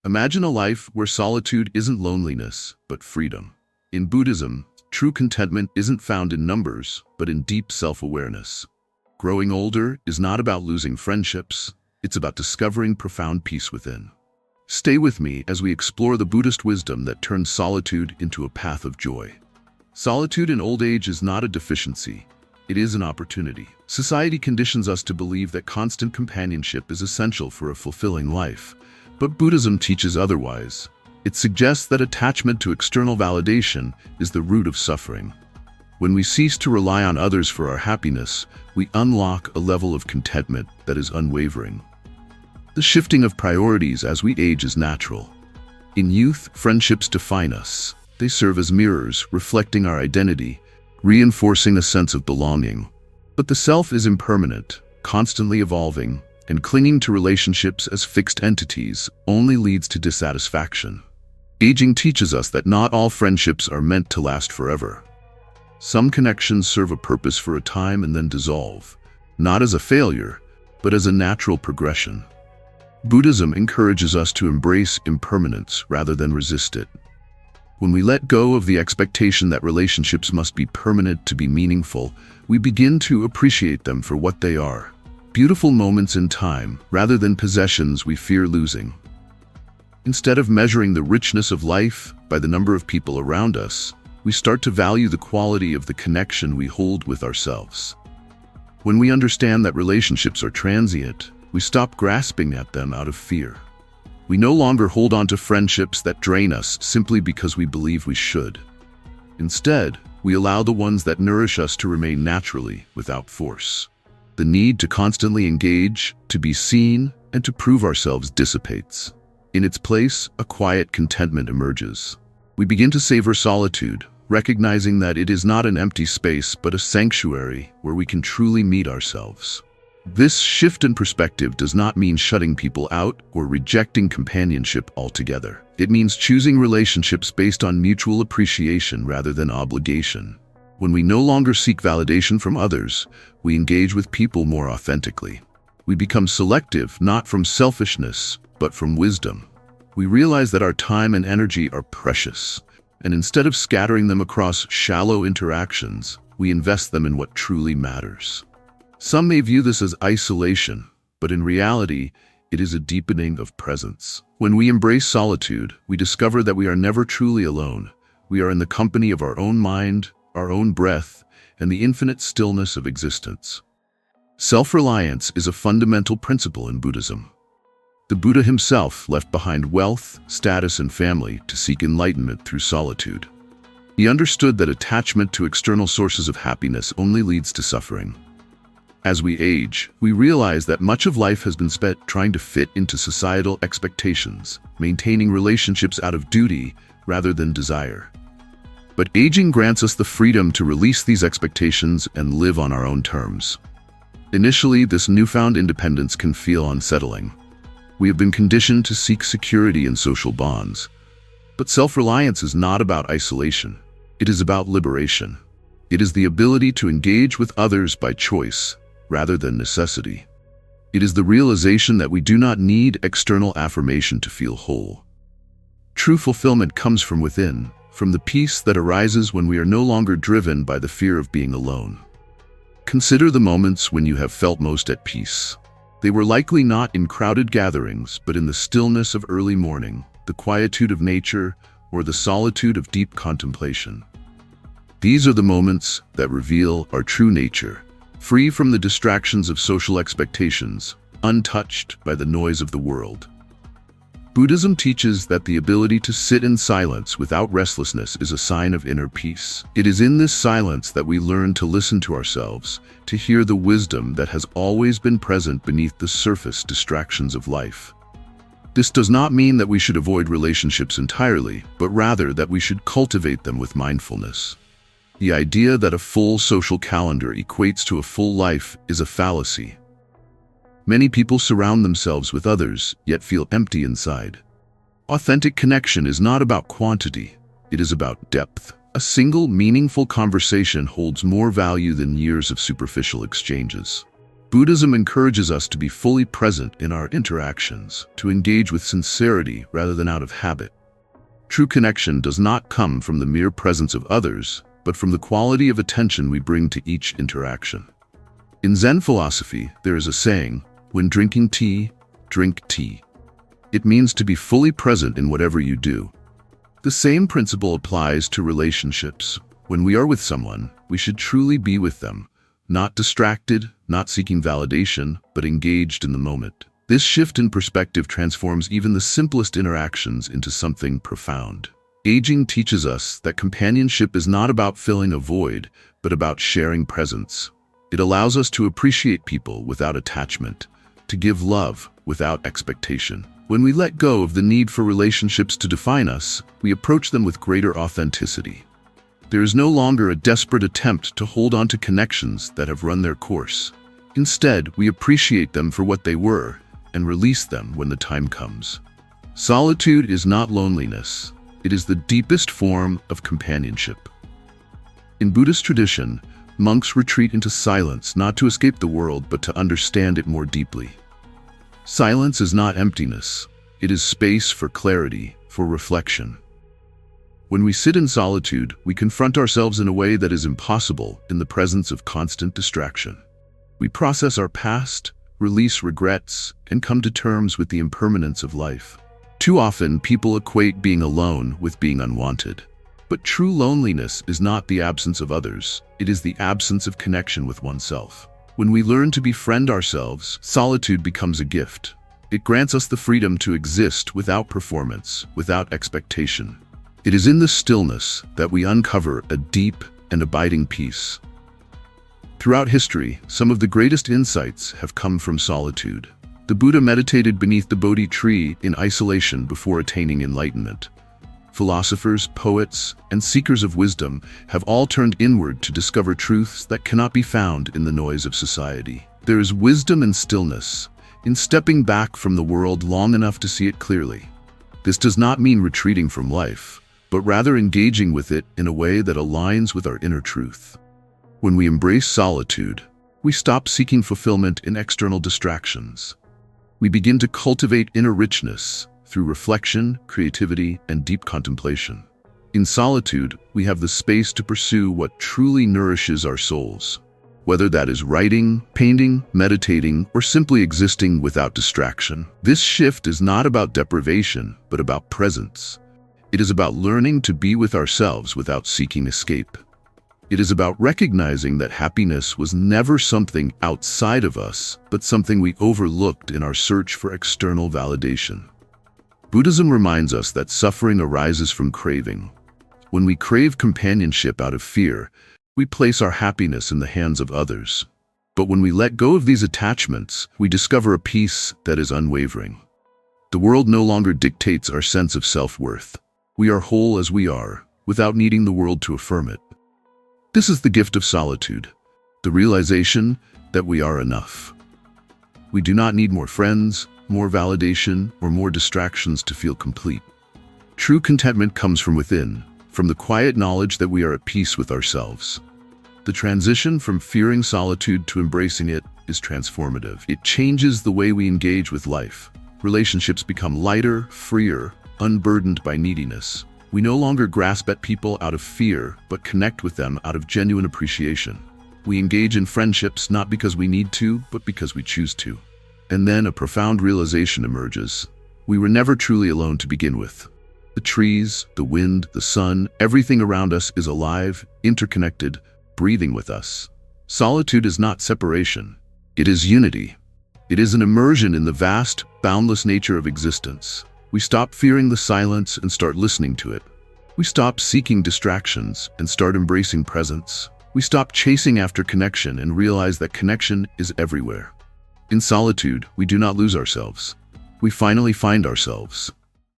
Imagine a life where solitude isn't loneliness, but freedom. In Buddhism, true contentment isn't found in numbers, but in deep self-awareness. Growing older is not about losing friendships, it's about discovering profound peace within. Stay with me as we explore the Buddhist wisdom that turns solitude into a path of joy. Solitude in old age is not a deficiency, it is an opportunity. Society conditions us to believe that constant companionship is essential for a fulfilling life, but Buddhism teaches otherwise. It suggests that attachment to external validation is the root of suffering. When we cease to rely on others for our happiness, we unlock a level of contentment that is unwavering. The shifting of priorities as we age is natural. In youth, friendships define us. They serve as mirrors, reflecting our identity, reinforcing a sense of belonging. But the self is impermanent, constantly evolving, and clinging to relationships as fixed entities only leads to dissatisfaction. Aging teaches us that not all friendships are meant to last forever. Some connections serve a purpose for a time and then dissolve, not as a failure, but as a natural progression. Buddhism encourages us to embrace impermanence rather than resist it. When we let go of the expectation that relationships must be permanent to be meaningful, we begin to appreciate them for what they are. Beautiful moments in time, rather than possessions we fear losing. Instead of measuring the richness of life by the number of people around us, we start to value the quality of the connection we hold with ourselves. When we understand that relationships are transient, we stop grasping at them out of fear. We no longer hold on to friendships that drain us simply because we believe we should. Instead, we allow the ones that nourish us to remain naturally, without force. The need to constantly engage, to be seen, and to prove ourselves dissipates. In its place, a quiet contentment emerges. We begin to savor solitude, recognizing that it is not an empty space but a sanctuary where we can truly meet ourselves. This shift in perspective does not mean shutting people out or rejecting companionship altogether. It means choosing relationships based on mutual appreciation rather than obligation. When we no longer seek validation from others, we engage with people more authentically. We become selective not from selfishness, but from wisdom. We realize that our time and energy are precious, and instead of scattering them across shallow interactions, we invest them in what truly matters. Some may view this as isolation, but in reality, it is a deepening of presence. When we embrace solitude, we discover that we are never truly alone. We are in the company of our own mind, our own breath, and the infinite stillness of existence. Self-reliance is a fundamental principle in Buddhism. The Buddha himself left behind wealth, status, and family to seek enlightenment through solitude. He understood that attachment to external sources of happiness only leads to suffering. As we age, we realize that much of life has been spent trying to fit into societal expectations, maintaining relationships out of duty rather than desire. But aging grants us the freedom to release these expectations and live on our own terms. Initially, this newfound independence can feel unsettling. We have been conditioned to seek security in social bonds. But self-reliance is not about isolation. It is about liberation. It is the ability to engage with others by choice, rather than necessity. It is the realization that we do not need external affirmation to feel whole. True fulfillment comes from within, from the peace that arises when we are no longer driven by the fear of being alone. Consider the moments when you have felt most at peace. They were likely not in crowded gatherings, but in the stillness of early morning, the quietude of nature, or the solitude of deep contemplation. These are the moments that reveal our true nature, free from the distractions of social expectations, untouched by the noise of the world. Buddhism teaches that the ability to sit in silence without restlessness is a sign of inner peace. It is in this silence that we learn to listen to ourselves, to hear the wisdom that has always been present beneath the surface distractions of life. This does not mean that we should avoid relationships entirely, but rather that we should cultivate them with mindfulness. The idea that a full social calendar equates to a full life is a fallacy. Many people surround themselves with others, yet feel empty inside. Authentic connection is not about quantity, it is about depth. A single, meaningful conversation holds more value than years of superficial exchanges. Buddhism encourages us to be fully present in our interactions, to engage with sincerity rather than out of habit. True connection does not come from the mere presence of others, but from the quality of attention we bring to each interaction. In Zen philosophy, there is a saying, "When drinking tea, drink tea." It means to be fully present in whatever you do. The same principle applies to relationships. When we are with someone, we should truly be with them, not distracted, not seeking validation, but engaged in the moment. This shift in perspective transforms even the simplest interactions into something profound. Aging teaches us that companionship is not about filling a void, but about sharing presence. It allows us to appreciate people without attachment, to give love without expectation. When we let go of the need for relationships to define us, we approach them with greater authenticity. There is no longer a desperate attempt to hold on to connections that have run their course. Instead, we appreciate them for what they were and release them when the time comes. Solitude is not loneliness. It is the deepest form of companionship. In Buddhist tradition, monks retreat into silence not to escape the world but to understand it more deeply. Silence is not emptiness. It is space for clarity, for reflection. When we sit in solitude, we confront ourselves in a way that is impossible in the presence of constant distraction. We process our past, release regrets, and come to terms with the impermanence of life. Too often, people equate being alone with being unwanted. But true loneliness is not the absence of others. It is the absence of connection with oneself. When we learn to befriend ourselves, solitude becomes a gift. It grants us the freedom to exist without performance, without expectation. It is in the stillness that we uncover a deep and abiding peace. Throughout history, some of the greatest insights have come from solitude. The Buddha meditated beneath the Bodhi tree in isolation before attaining enlightenment. Philosophers, poets, and seekers of wisdom have all turned inward to discover truths that cannot be found in the noise of society. There is wisdom in stillness, in stepping back from the world long enough to see it clearly. This does not mean retreating from life, but rather engaging with it in a way that aligns with our inner truth. When we embrace solitude, we stop seeking fulfillment in external distractions. We begin to cultivate inner richness through reflection, creativity, and deep contemplation. In solitude, we have the space to pursue what truly nourishes our souls. Whether that is writing, painting, meditating, or simply existing without distraction. This shift is not about deprivation, but about presence. It is about learning to be with ourselves without seeking escape. It is about recognizing that happiness was never something outside of us, but something we overlooked in our search for external validation. Buddhism reminds us that suffering arises from craving. When we crave companionship out of fear, we place our happiness in the hands of others. But when we let go of these attachments, we discover a peace that is unwavering. The world no longer dictates our sense of self-worth. We are whole as we are, without needing the world to affirm it. This is the gift of solitude, the realization that we are enough. We do not need more friends, more validation, or more distractions to feel complete. True contentment comes from within, from the quiet knowledge that we are at peace with ourselves. The transition from fearing solitude to embracing it is transformative. It changes the way we engage with life. Relationships become lighter, freer, unburdened by neediness. We no longer grasp at people out of fear, but connect with them out of genuine appreciation. We engage in friendships not because we need to, but because we choose to. And then a profound realization emerges. We were never truly alone to begin with. The trees, the wind, the sun, everything around us is alive, interconnected, breathing with us. Solitude is not separation. It is unity. It is an immersion in the vast, boundless nature of existence. We stop fearing the silence and start listening to it. We stop seeking distractions and start embracing presence. We stop chasing after connection and realize that connection is everywhere. In solitude, we do not lose ourselves. We finally find ourselves.